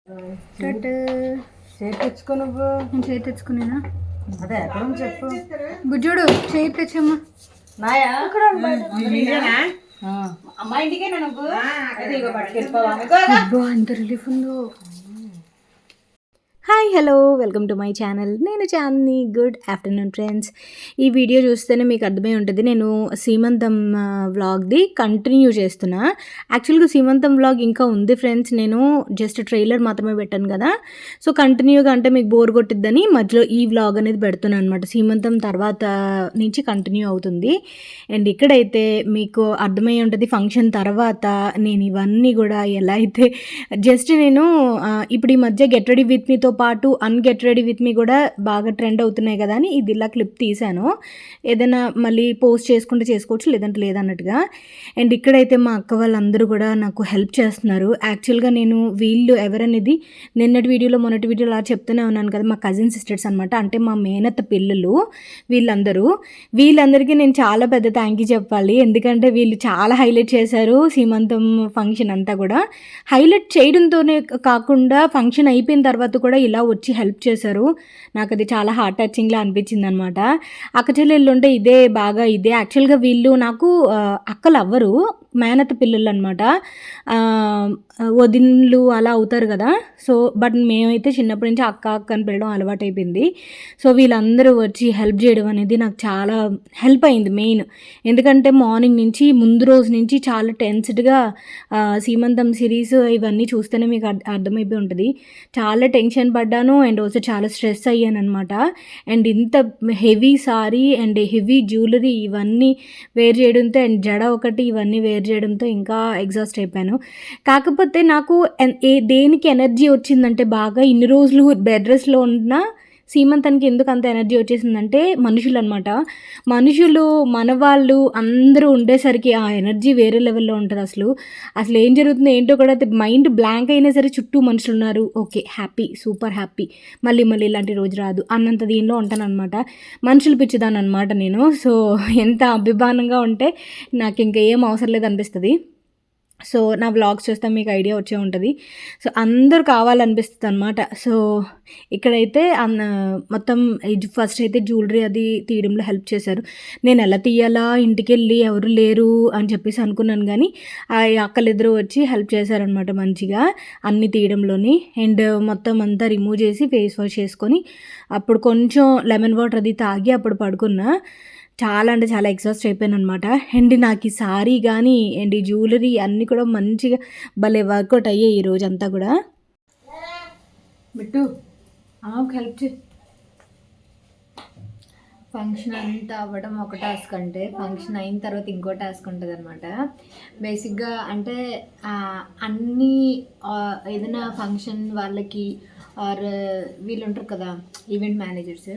చేతి తెచ్చుకో నువ్వు. నేను చేతి తెచ్చుకునేనా? అదే ఎక్కడ చెప్పు. బుజ్జోడు చేతి తెచ్చమ్మా. నాయా అమ్మా ఇంటికే నువ్వు అంత రిలీఫ్ ఉందో. Hi hello welcome to my channel. నేను చాందిని. Good afternoon friends. ఈ వీడియో చూస్తేనే మీకు అర్థమై ఉంటుంది నేను సీమంతం వ్లాగ్ది కంటిన్యూ చేస్తున్నా. యాక్చువల్గా సీమంతం వ్లాగ్ ఇంకా ఉంది ఫ్రెండ్స్, నేను జస్ట్ ట్రైలర్ మాత్రమే పెట్టాను కదా. సో కంటిన్యూగా అంటే మీకు బోర్ కొట్టిద్దని మధ్యలో ఈ వ్లాగ్ అనేది పెడుతున్నాను అనమాట. సీమంతం తర్వాత నుంచి కంటిన్యూ అవుతుంది. అండ్ ఇక్కడైతే మీకు అర్థమై ఉంటుంది ఫంక్షన్ తర్వాత నేను ఇవన్నీ కూడా ఎలా అయితే జస్ట్ నేను ఇప్పుడు ఈ మధ్య గెట్ రెడీ విత్ మీతో పాటు అన్గెట్ రెడీ విత్ మీ కూడా బాగా ట్రెండ్ అవుతున్నాయి కదా అని ఇది ఇలా క్లిప్ తీశాను. ఏదైనా మళ్ళీ పోస్ట్ చేసుకుంటే చేసుకోవచ్చు, లేదంటే లేదన్నట్టుగా. అండ్ ఇక్కడైతే మా అక్క వాళ్ళందరూ కూడా నాకు హెల్ప్ చేస్తున్నారు. యాక్చువల్గా నేను వీళ్ళు ఎవరనేది నిన్నటి వీడియోలో మొన్నటి వీడియోలో అలా చెప్తూనే ఉన్నాను కదా, మా కజిన్ సిస్టర్స్ అనమాట. అంటే మా మేనత్త పిల్లలు వీళ్ళందరికీ నేను చాలా పెద్ద థ్యాంక్ యూ చెప్పాలి. ఎందుకంటే వీళ్ళు చాలా హైలైట్ చేశారు సీమంతం ఫంక్షన్ అంతా కూడా. హైలైట్ చేయడంతోనే కాకుండా ఫంక్షన్ అయిపోయిన తర్వాత కూడా ఇలా వచ్చి హెల్ప్ చేశారు. నాకు అది చాలా హార్ట్ టచింగ్లా అనిపించింది అనమాట. అక్క చెల్లెళ్ళు ఉంటే ఇదే యాక్చువల్గా వీళ్ళు నాకు అక్కలు అవ్వరు, మేనత్త పిల్లలు అనమాట. వదిన్లు అలా అవుతారు కదా. సో బట్ మేమైతే చిన్నప్పటి నుంచి అక్క అని పిలవడం అలవాటు అయిపోయింది. సో వీళ్ళందరూ వచ్చి హెల్ప్ చేయడం అనేది నాకు చాలా హెల్ప్ అయింది మెయిన్. ఎందుకంటే మార్నింగ్ నుంచి ముందు రోజు నుంచి చాలా టెన్స్డ్గా సీమంతం సిరీస్ ఇవన్నీ చూస్తేనే మీకు అర్థమైపోయి ఉంటుంది. చాలా టెన్షన్ పడ్డాను అండ్ ఆల్సో చాలా స్ట్రెస్ అయ్యాను అనమాట. అండ్ ఇంత heavy sorry and heavy jewellery ఇవన్నీ వేర్ చేయడంతో అండ్ జడ ఒకటి ఇవన్నీ వేర్ చేయడంతో ఇంకా ఎగ్జాస్ట్ అయిపోయాను. కాకపోతే నాకు దేనికి ఎనర్జీ వచ్చిందంటే బాగా ఇన్ని రోజులు బెడ్ రెస్ట్లో ఉన్న సీమంతానికి ఎందుకు అంత ఎనర్జీ వచ్చేసిందంటే మనుషులు అనమాట. మనుషులు మనవాళ్ళు అందరూ ఉండేసరికి ఆ ఎనర్జీ వేరే లెవెల్లో ఉంటుంది. అసలు ఏం జరుగుతుందో ఏంటో కూడా మైండ్ బ్లాంక్ అయినా సరే చుట్టూ మనుషులు ఉన్నారు, ఓకే హ్యాపీ, సూపర్ హ్యాపీ, మళ్ళీ ఇలాంటి రోజు రాదు అన్నంత దీనిలో ఉంటాను అనమాట. మనుషులు పిచ్చిదాన్ని అనమాట నేను. సో ఎంత అభిమానంగా ఉంటే నాకు ఇంకా ఏం అవసరం లేదు అనిపిస్తుంది. సో నా వ్లాగ్స్ చూస్తే మీకు ఐడియా వచ్చే ఉంటుంది. సో అందరూ కావాలనిపిస్తుంది అనమాట. సో ఇక్కడైతే మొత్తం ఫస్ట్ అయితే జ్యువెలరీ అది తీయడంలో హెల్ప్ చేశారు. నేను ఎలా తీయాలా, ఇంటికి వెళ్ళి ఎవరు లేరు అని చెప్పేసి అనుకున్నాను, కానీ ఆ అక్కలిద్దరూ వచ్చి హెల్ప్ చేశారనమాట మంచిగా అన్నీ తీయడంలోని. అండ్ మొత్తం అంతా రిమూవ్ చేసి ఫేస్ వాష్ చేసుకొని అప్పుడు కొంచెం లెమన్ వాటర్ అది తాగి అప్పుడు పడుకున్నా. చాలా అంటే చాలా ఎగ్జాస్ట్ అయిపోయాను అనమాట. అండ్ నాకు ఈ సారీ కానీ అండ్ ఈ జ్యువెలరీ అన్నీ కూడా మంచిగా భలే వర్కౌట్ అయ్యాయి ఈ రోజంతా కూడా. బిట్టు హెల్ప్ చే. ఫంక్షన్ అంతా అవ్వడం ఒక టాస్క్ అంటే ఫంక్షన్ అయిన తర్వాత ఇంకో టాస్క్ ఉంటుంది అనమాట. బేసిక్గా అంటే అన్నీ ఏదైనా ఫంక్షన్ వాళ్ళకి ఆర్ వీళ్ళు ఉంటారు కదా ఈవెంట్ మేనేజర్స్,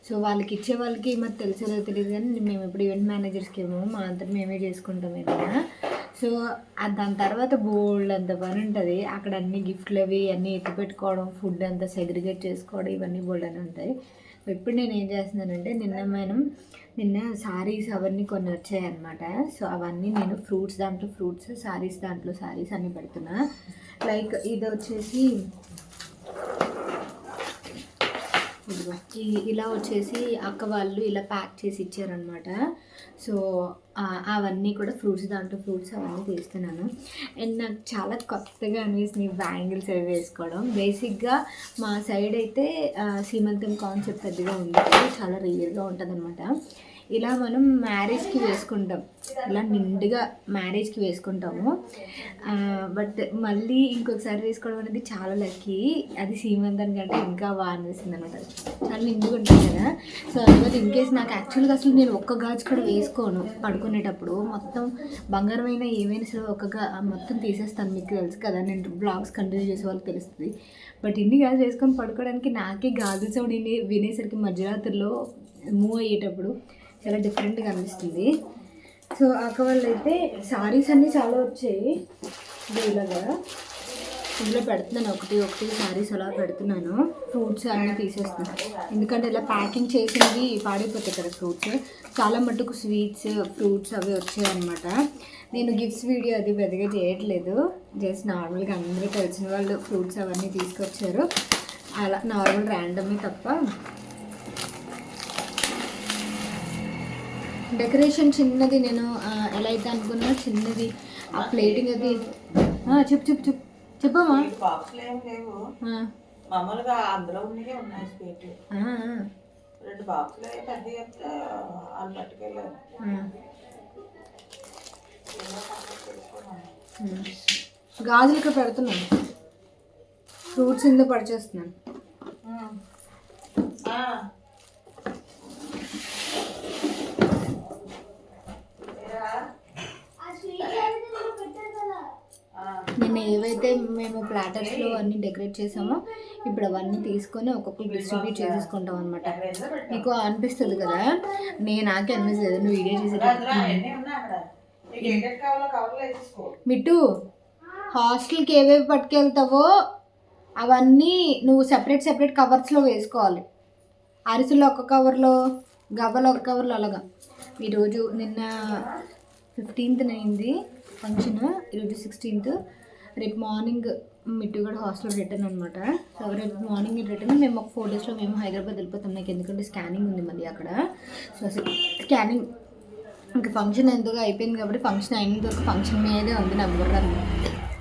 సో వాళ్ళకి ఇచ్చే వాళ్ళకి మరి తెలిసేదో తెలియదు, కానీ మేము ఇప్పుడు ఈవెంట్ మేనేజర్స్కి ఏమో మా అంతా మేమే చేసుకుంటాం ఏదైనా. సో దాని తర్వాత బోల్డ్ అంత పని ఉంటుంది. అక్కడ అన్ని గిఫ్ట్లు అవి అన్నీ ఎత్తిపెట్టుకోవడం, ఫుడ్ అంతా సెగ్రిగేట్ చేసుకోవడం, ఇవన్నీ బోల్డ్ అని ఉంటాయి. ఇప్పుడు నేను ఏం చేస్తున్నానంటే నిన్న సారీస్ అవన్నీ కొన్ని వచ్చాయి అనమాట. సో అవన్నీ నేను ఫ్రూట్స్ దాంట్లో ఫ్రూట్స్, సారీస్ దాంట్లో సారీస్ అన్నీ పెడుతున్నా. లైక్ ఇది వచ్చేసి ఇలా వచ్చేసి అక్క వాళ్ళు ఇలా ప్యాక్ చేసి ఇచ్చారనమాట. సో అవన్నీ కూడా ఫ్రూట్స్ దాంట్లో ఫ్రూట్స్ అవన్నీ తీస్తున్నాను. అండ్ నాకు చాలా కొత్తగా అనిపిస్తుంది బ్యాంగిల్స్ అవి వేసుకోవడం. బేసిక్గా మా సైడ్ అయితే సీమంతం కాన్సెప్ట్ పెద్దగా ఉండదు, చాలా రియల్గా ఉంటుంది అనమాట. ఇలా మనం మ్యారేజ్కి వేసుకుంటాం, ఇలా నిండుగా మ్యారేజ్కి వేసుకుంటాము. బట్ మళ్ళీ ఇంకొకసారి వేసుకోవడం అనేది చాలా లక్కీ. అది సీమంతం కంటే ఇంకా బాగా అనిపిస్తుంది అనమాట, చాలా నిండుగా ఉంటుంది కదా. సో అందువల్ల ఇన్కేస్ నాకు యాక్చువల్గా అసలు నేను ఒక్క గాజు కూడా వేసుకోను. పడుకునేటప్పుడు మొత్తం బంగారమైన ఏమైనా సరే మొత్తం తీసేస్తాను. మీకు తెలుసు కదా, నేను బ్లాగ్స్ కంటిన్యూ చేసే వాళ్ళకి తెలుస్తుంది. బట్ ఇన్ని గాజులు వేసుకొని పడుకోవడానికి నాకే గాజుల సౌండ్ వినేసరికి మధ్యరాత్రిలో మూవ్ అయ్యేటప్పుడు చాలా డిఫరెంట్గా అనిపిస్తుంది. సో అక్క వాళ్ళు అయితే సారీస్ అన్నీ చాలా వచ్చాయి. ఇలాగా ఇందులో పెడుతున్నాను ఒకటి సారీస్ అలా పెడుతున్నాను. ఫ్రూట్స్ అన్నీ తీసేస్తున్నాను, ఎందుకంటే ఇలా ప్యాకింగ్ చేసినవి పాడైపోతాయి కదా ఫ్రూట్స్. చాలా మటుకు స్వీట్స్ ఫ్రూట్స్ అవి వచ్చాయి అనమాట. నేను గిఫ్ట్స్ వీడియో అది పెద్దగా చేయట్లేదు, జస్ట్ నార్మల్గా అందరూ తెలిసిన వాళ్ళు ఫ్రూట్స్ అవన్నీ తీసుకొచ్చారు, అలా నార్మల్ ర్యాండమే తప్ప. డెకరేషన్ చిన్నది, నేను ఎలా అయితే అనుకున్నా చిన్నది, ఆ ప్లేటింగ్ అది. చెప్పమ్మా. బాక్స్లు ఏం లేవు, మామూలుగా అందులో ఉన్నాయి స్వీట్లు. 2 బాక్సులు పెద్ద చెప్తే వాళ్ళు పట్టుకెళ్ళారు. గాజులు ఇక్కడ పెడుతున్నాను, ఫ్రూట్స్ ఇందులో పడిచేస్తున్నాను. నిన్న ఏవైతే మేము ప్లాటర్స్లో అన్నీ డెకరేట్ చేసామో ఇప్పుడు అవన్నీ తీసుకొని ఒక్కొక్కరు డిస్ట్రిబ్యూట్ చేసేసుకుంటాం అనమాట. మీకు అనిపిస్తుంది కదా, నాకే అనిపిస్తుంది నువ్వు వీడియో మిట్టు హాస్టల్కి ఏవేవి పట్టుకెళ్తావో అవన్నీ నువ్వు సెపరేట్ కవర్స్లో వేసుకోవాలి. అరిసెలు ఒక కవర్లో, గవ్వలు ఒక కవర్లో, అలాగా. ఈరోజు నిన్న 15th అయింది ఫంక్షన్, ఈరోజు 16th. రేపు మార్నింగ్ మిట్టు కూడా హాస్టల్లో రిటర్న్ అనమాట. సో రేపు మార్నింగ్ రిటర్న్. మేము ఒక 4 daysలో మేము హైదరాబాద్ వెళ్ళిపోతాం, నాకు ఎందుకంటే స్కానింగ్ ఉంది మళ్ళీ అక్కడ. సో స్కానింగ్ ఇంకా ఫంక్షన్ ఎందుకు అయిపోయింది కాబట్టి ఫంక్షన్ అయినంత వరకు ఫంక్షన్ మీదే ఉంది నా బుర్ర,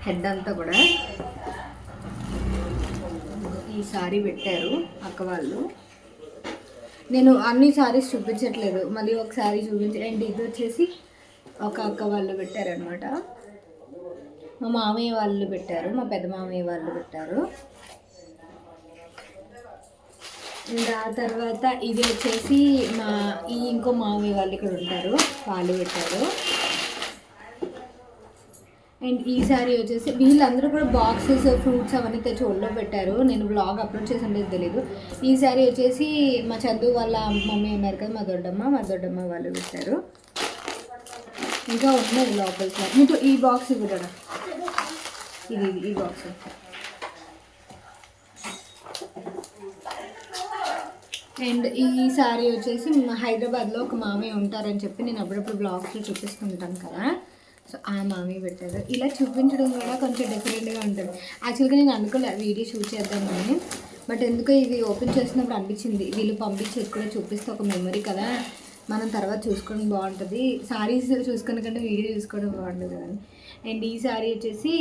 హెడ్ అంతా కూడా. ఈ సారీ పెట్టారు అక్క వాళ్ళు. నేను అన్ని సారీస్ చూపించట్లేదు, మళ్ళీ ఒక సారీ అండ్ ఇది వచ్చేసి ఒక అక్క వాళ్ళు పెట్టారనమాట. మా మామయ్య వాళ్ళు పెట్టారు, మా పెద్ద మామయ్య వాళ్ళు పెట్టారు. ఇంకా ఆ తర్వాత ఇది వచ్చేసి ఇంకో మామయ్య వాళ్ళు ఇక్కడ ఉంటారు, వాళ్ళు పెట్టారు. అండ్ ఈ సారీ వచ్చేసి వీళ్ళందరూ కూడా బాక్సెస్ ఫ్రూట్స్ అవన్నీ తెచ్చి ఒళ్ళో పెట్టారు. నేను బ్లాగ్ అప్లోడ్ చేసి ఉండేది తెలీదు. ఈ సారీ వచ్చేసి మా చందు వాళ్ళ మమ్మీ ఉన్నారు కదా, మా దొడ్డమ్మ వాళ్ళు పెట్టారు. ఇంకా ఉన్నాయి లోపలికి. మీకు ఈ బాక్స్ ఇవ్వడా, ఇది ఈ బాక్స్. అండ్ ఈ సారీ వచ్చేసి హైదరాబాద్లో ఒక మామయ్య ఉంటారని చెప్పి నేను అప్పుడప్పుడు బ్లాగ్స్లో చూపిస్తుంటాను కదా, సో ఆ మామయ్య పెట్టారు. ఇలా చూపించడం కూడా కొంచెం డిఫరెంట్గా ఉంటుంది. యాక్చువల్గా నేను అనుకోలే వీడియో షూట్ చేద్దామని, బట్ ఎందుకో ఇది ఓపెన్ చేసినప్పుడు అనిపించింది వీళ్ళు పంపించేది కూడా చూపిస్తే ఒక మెమరీ కదా, మనం తర్వాత చూసుకోవడం బాగుంటుంది, సారీస్ చూసుకునే కంటే వీడియో చూసుకోవడం బాగుంటుంది కదా. అండ్ ఈ సారీ వచ్చేసి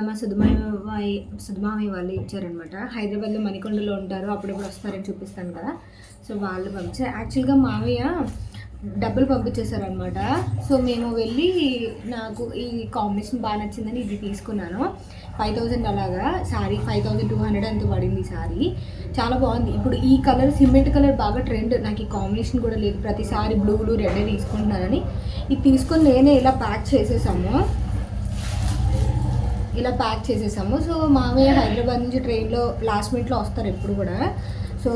మా సుధమామయ్య వాళ్ళు ఇచ్చారనమాట. హైదరాబాద్లో మణికొండలో ఉంటారు, అప్పుడప్పుడు వస్తారని చూపిస్తాను కదా, సో వాళ్ళు పంపించారు. యాక్చువల్గా మామయ్య డబ్బులు పంపించేశారనమాట. సో మేము వెళ్ళి నాకు ఈ కాంబినేషన్ బాగా నచ్చిందని ఇది తీసుకున్నాను. 5000 అలాగా సారీ, 5200 అంత పడింది ఈ సారీ. చాలా బాగుంది. ఇప్పుడు ఈ కలర్ సిమెంట్ కలర్ బాగా ట్రెండ్, నాకు ఈ కాంబినేషన్ కూడా లేదు, ప్రతిసారి బ్లూలు రెడ్ తీసుకుంటున్నానని ఇది తీసుకొని నేనే ఇలా ప్యాక్ చేసేసాము. సో మామయ్య హైదరాబాద్ నుంచి ట్రైన్లో లాస్ట్ మినిట్లో వస్తారు ఎప్పుడు కూడా, సో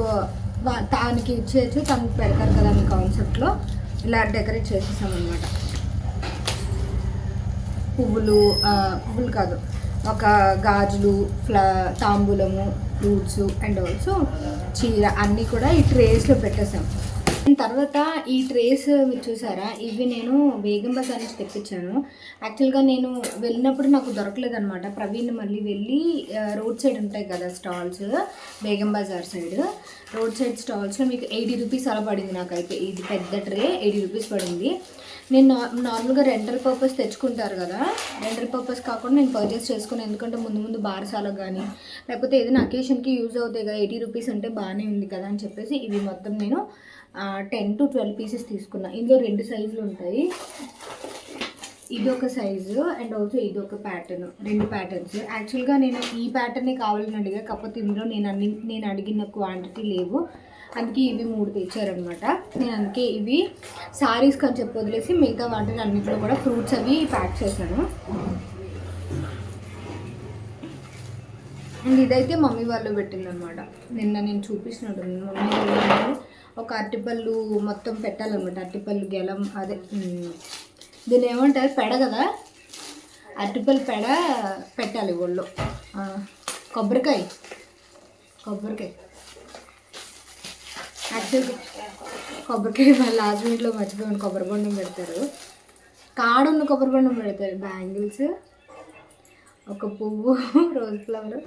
తనకి ఇచ్చేయచ్చు, తనకి పెడతారు కదా అని కాన్సెప్ట్లో ఇలా డెకరేట్ చేసేసామన్నమాట. పువ్వులు కాదు, ఒక గాజులు, తాంబూలము, ఫ్రూట్స్ అండ్ ఆల్సో చీర అన్నీ కూడా ఈ ట్రేస్లో పెట్టేసాం. తర్వాత ఈ ట్రేస్ మీరు చూసారా, ఇవి నేను బేగం బజార్ నుంచి తెప్పించాను. యాక్చువల్గా నేను వెళ్ళినప్పుడు నాకు దొరకలేదనమాట. ప్రవీణ్ మళ్ళీ వెళ్ళి రోడ్ సైడ్ ఉంటాయి కదా stalls, Begum Bazaar side road side స్టాల్స్లో మీకు 80 రూపీస్ అలా పడింది నాకైతే. ఇది పెద్ద ట్రే 80 రూపీస్ పడింది. నేను నార్మల్గా రెంటల్ పర్పస్ తెచ్చుకుంటారు కదా, రెంటల్ పర్పస్ కాకుండా నేను పర్చేస్ చేసుకుని, ఎందుకంటే ముందు బారసాలకు కానీ లేకపోతే ఏదైనా అకేషన్కి యూజ్ అవుతాయి కదా, 80 రూపీస్ అంటే బాగానే ఉంది కదా అని చెప్పేసి ఇవి మొత్తం నేను 10 to 12 పీసెస్ తీసుకున్నా. ఇందులో 2 సైజులు ఉంటాయి, ఇది ఒక సైజు అండ్ ఆల్సో ఇది ఒక ప్యాటర్న్, 2 ప్యాటర్న్స్. యాక్చువల్గా నేను ఈ ప్యాటర్నే కావాలని అడిగా, కాకపోతే ఇందులో నేను అడిగిన క్వాంటిటీ లేవు, అందుకే ఇవి 3 తెచ్చారనమాట. నేను అందుకే ఇవి సారీస్ అని చెప్పి వదిలేసి మిగతా వాటిని అన్నింటిలో కూడా ఫ్రూట్స్ అవి ప్యాక్ చేశాను. అండ్ ఇదైతే మమ్మీ వాళ్ళు పెట్టిందనమాట. నిన్న నేను చూపించినట్టు మమ్మీ వాళ్ళు ఒక అరటిపళ్ళు మొత్తం పెట్టాలన్నమాట. అరటిపళ్ళు గెలం, అదే దీన్ని ఏమంటారు, పెడ కదా, అరటిపళ్ళు పెడ పెట్టాలి ఒళ్ళో. కొబ్బరికాయ యాక్చువల్గా కొబ్బరికాయ మళ్ళీ లాస్ట్ మినిట్లో మర్చిపోయాను, కొబ్బరి బొండం పెడతారు, కాడున్న కొబ్బరి బొండం పెడతారు, బ్యాంగిల్స్ ఒక పువ్వు రోజ్ ఫ్లవర్,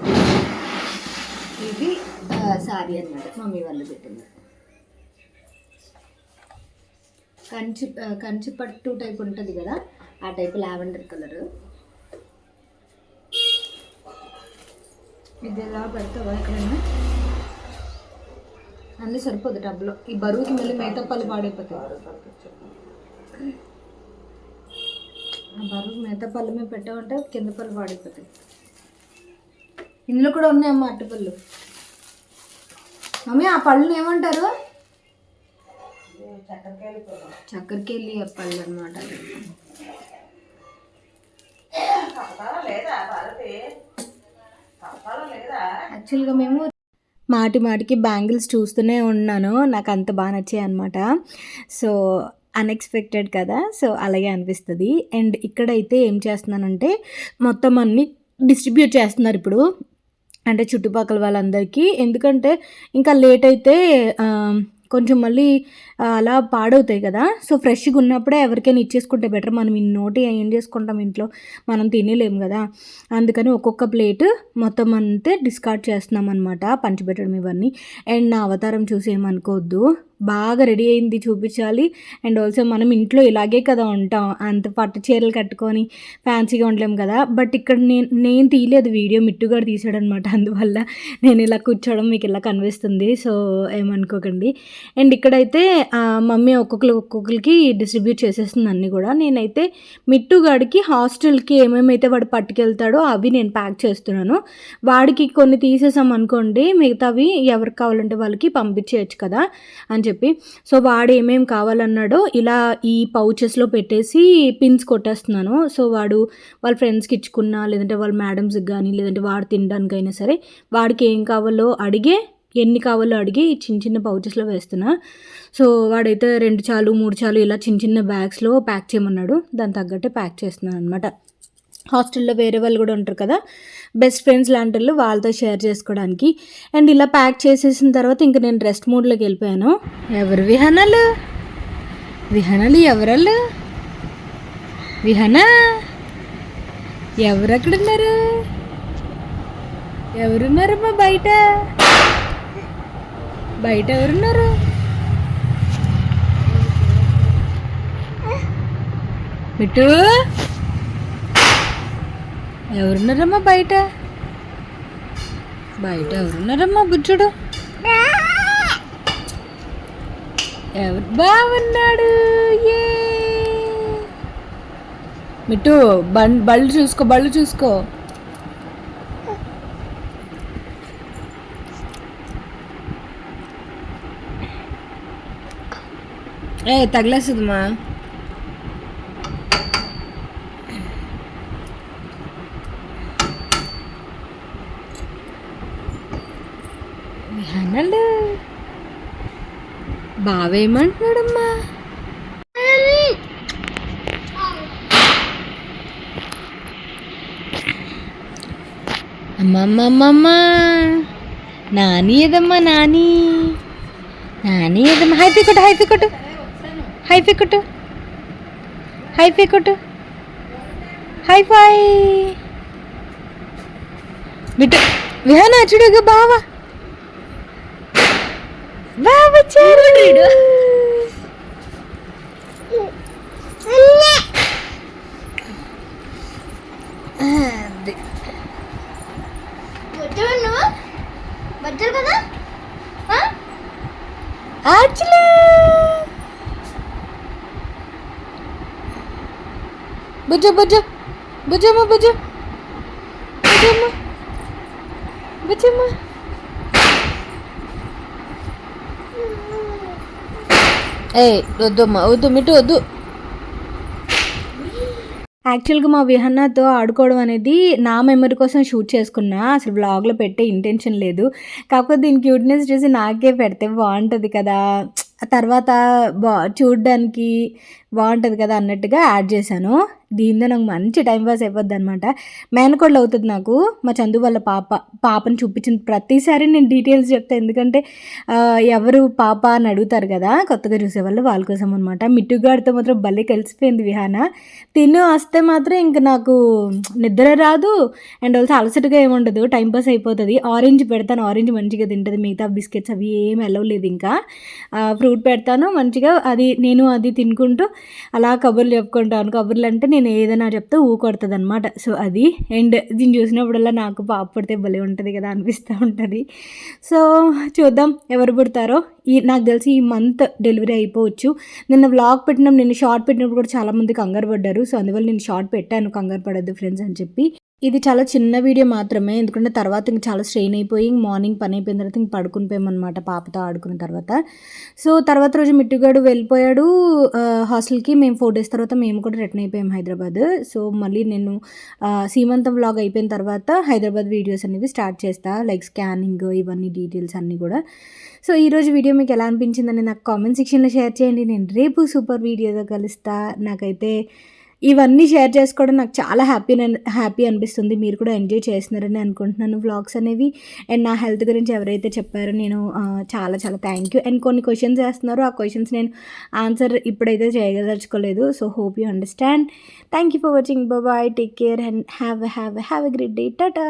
ఇది సారీ అన్నమాట మమ్మీ వాళ్ళు పెట్టింది. కంచి పట్టు టైప్ ఉంటుంది కదా, ఆ టైప్ లావెండర్ కలర్. ఇది ఎలా పెడతావా ఎక్కడైనా? అన్నీ సరిపోదు టబ్లో. ఈ బరువుకి మళ్ళీ మిగతా పళ్ళు పాడైపోతాయి. ఆ బరువు మిగతా పళ్ళు మేము పెట్టామంటే కింద పళ్ళు పాడైపోతాయి. ఇందులో కూడా ఉన్నాయమ్మా అట్టుపళ్ళు. మమ్మీ ఆ పళ్ళని ఏమంటారు? చక్కెరకేళి పళ్ళు అనమాట. యాక్చువల్గా మేము మాటికి బ్యాంగిల్స్ చూస్తూనే ఉన్నాను, నాకు అంత బాగా నచ్చాయి అనమాట. సో అన్ఎక్స్పెక్టెడ్ కదా, సో అలాగే అనిపిస్తుంది. అండ్ ఇక్కడైతే ఏం చేస్తున్నానంటే మొత్తం అన్నీ డిస్ట్రిబ్యూట్ చేస్తున్నారు ఇప్పుడు, అంటే చుట్టుపక్కల వాళ్ళందరికీ. ఎందుకంటే ఇంకా లేట్ అయితే కొంచెం మళ్ళీ అలా పాడవుతాయి కదా. సో ఫ్రెష్గా ఉన్నప్పుడే ఎవరికైనా ఇచ్చేసుకుంటే బెటర్. మనం ఇన్నోటి ఏం చేసుకుంటాం ఇంట్లో, మనం తినేలేము కదా. అందుకని ఒక్కొక్క ప్లేట్ మొత్తం అంతే డిస్కార్డ్ చేస్తున్నాం అనమాట, పంచిపెట్టడం ఇవన్నీ. అండ్ నా అవతారం చూసి ఏమనుకోవద్దు, బాగా రెడీ అయింది చూపించాలి. అండ్ ఆల్సో మనం ఇంట్లో ఇలాగే కదా ఉంటాం, అంత పట్టు చీరలు కట్టుకొని ఫ్యాన్సీగా ఉండలేము కదా. బట్ ఇక్కడ నేను తీయలేదు వీడియో, మిట్టుగాడు తీసాడనమాట. అందువల్ల నేను ఇలా కూర్చోవడం మీకు ఇలా కనిపిస్తుంది, సో ఏమనుకోకండి. అండ్ ఇక్కడైతే మమ్మీ ఒక్కొక్కరికి డిస్ట్రిబ్యూట్ చేసేస్తుంది అన్నీ కూడా. నేనైతే మిట్టుగాడికి హాస్టల్కి ఏమేమైతే వాడు పట్టుకెళ్తాడో అవి నేను ప్యాక్ చేస్తున్నాను. వాడికి కొన్ని తీసేసాం అనుకోండి, మిగతావి ఎవరికి కావాలంటే వాళ్ళకి పంపించేయచ్చు కదా అని చెప్పి. సో వాడు ఏమేమి కావాలన్నాడో ఇలా ఈ పౌచెస్లో పెట్టేసి పిన్స్ కొట్టేస్తున్నాను. సో వాడు వాళ్ళ ఫ్రెండ్స్కి ఇచ్చుకున్నా, లేదంటే వాళ్ళ మేడమ్స్కి కానీ, లేదంటే వాడు తినడానికైనా సరే వాడికి ఏం కావాలో అడిగే, ఎన్ని కావాలో అడిగి చిన్న పౌచెస్లో వేస్తున్నా. సో వాడైతే 2 చాలు 3 చాలు ఇలా చిన్న బ్యాగ్స్లో ప్యాక్ చేయమన్నాడు, దాని తగ్గట్టే ప్యాక్ చేస్తున్నాను అనమాట. హాస్టల్లో వేరే వాళ్ళు కూడా ఉంటారు కదా, బెస్ట్ ఫ్రెండ్స్ లాంటి వాళ్ళు, వాళ్ళతో షేర్ చేసుకోవడానికి. అండ్ ఇలా ప్యాక్ చేసేసిన తర్వాత ఇంకా నేను రెస్ట్ మోడ్లోకి వెళ్ళిపోయాను. ఎవరు విహానాలు ఎవరళ్ళు? విహానా ఎవరు అక్కడున్నారు? ఎవరున్నారమ్మా బయట ఎవరున్నారు? మిట్టు ఎవరున్నారమ్మా బయట ఎవరున్నారమ్మా? బుజ్జుడు ఎవరు బాగున్నాడు? ఏ మిట్టు బళ్ళు చూసుకో. తగిలేస్తుందమ్మా. విహానాలు బావేమంటున్నాడమ్మా? అమ్మమ్మమ్మమ్మ నాని ఏదమ్మా, నాని ఏదమ్మా. హైఫై కొట్టు. Hi-fi bit. విహానా చూడుగా బావా వచ్చాడు. బట్టలు కదా బుజ్జమ్మ వద్దు మిట్టు వద్దు. యాక్చువల్గా మా విహన్నతో ఆడుకోవడం అనేది నా మెమరీ కోసం షూట్ చేసుకున్నా, అసలు వ్లాగ్లో పెట్టే ఇంటెన్షన్ లేదు. కాకపోతే దీని క్యూట్నెస్ చూసి నాకే పెడితే బాగుంటుంది కదా, తర్వాత చూడడానికి బాగుంటుంది కదా అన్నట్టుగా యాడ్ చేశాను. దీంతో నాకు మంచి టైం పాస్ అయిపోద్ది అనమాట. మేనకోడలు అవుతుంది నాకు, మా చందు వాళ్ళ పాపని చూపించిన ప్రతిసారి నేను డీటెయిల్స్ చెప్తాను, ఎందుకంటే ఎవరు పాప అని అడుగుతారు కదా కొత్తగా చూసేవాళ్ళు, వాళ్ళ కోసం అనమాట. మిట్టుగాడితో మాత్రం భలే కలిసిపోయింది విహాన. తిను వస్తే మాత్రం ఇంక నాకు నిద్ర రాదు, అండ్ ఆల్సో అలసటగా ఏముండదు, టైంపాస్ అయిపోతుంది. ఆరెంజ్ పెడతాను, ఆరెంజ్ మంచిగా తింటుంది, మిగతా బిస్కెట్స్ అవి ఏమి వెళ్ళలేదు. ఇంకా ఫ్రూట్ పెడతాను మంచిగా, నేను అది తినుకుంటూ అలా కబుర్లు చెప్పుకుంటాను. కబుర్లు అంటే నేను ఏదైనా చెప్తే ఊకొడుతుంది అనమాట. సో అది, అండ్ దీన్ని చూసినప్పుడల్లా నాకు పాప పుడితే భలే ఉంటుంది కదా అనిపిస్తూ ఉంటుంది. సో చూద్దాం ఎవరు పుడతారో. నాకు తెలిసి ఈ మంత్ డెలివరీ అయిపోవచ్చు. నిన్న వ్లాగ్ పెట్టినాం, నిన్న షార్ట్ పెట్టినప్పుడు కూడా చాలామంది కంగారు పడ్డారు. సో అందువల్ల నేను షార్ట్ పెట్టాను, కంగారు పడద్దు ఫ్రెండ్స్ అని చెప్పి. ఇది చాలా చిన్న వీడియో మాత్రమే, ఎందుకంటే తర్వాత ఇంక చాలా స్ట్రెయిన్ అయిపోయి మార్నింగ్ పని అయిపోయిన తర్వాత ఇంక పడుకుని పోయామన్నమాట పాపతో ఆడుకున్న తర్వాత. సో తర్వాత రోజు మిట్టుగాడు వెళ్ళిపోయాడు హాస్టల్కి. మేము 4 days తర్వాత మేము కూడా రిటర్న్ అయిపోయాం హైదరాబాద్. సో మళ్ళీ నేను సీమంతం వ్లాగ్ అయిపోయిన తర్వాత హైదరాబాద్ వీడియోస్ అనేవి స్టార్ట్ చేస్తా, లైక్ స్కానింగ్ ఇవన్నీ డీటెయిల్స్ అన్నీ కూడా. సో ఈరోజు వీడియో మీకు ఎలా అనిపించిందని నాకు కామెంట్ సెక్షన్లో షేర్ చేయండి. నేను రేపు సూపర్ వీడియోతో కలుస్తా. నాకైతే ఇవన్నీ షేర్ చేసుకోవడం నాకు చాలా హ్యాపీ అనిపిస్తుంది. మీరు కూడా ఎంజాయ్ చేస్తున్నారని అనుకుంటున్నాను వ్లాగ్స్ అనేవి. అండ్ నా హెల్త్ గురించి ఎవరైతే చెప్పారో నేను చాలా చాలా థ్యాంక్ యూ. అండ్ కొన్ని క్వశ్చన్స్ వేస్తున్నారు, ఆ క్వశ్చన్స్ నేను ఆన్సర్ ఇప్పుడైతే చేయదలుచుకోలేదు. So hope you understand. Thank you for watching. Bye, take care and have a great day. Tata.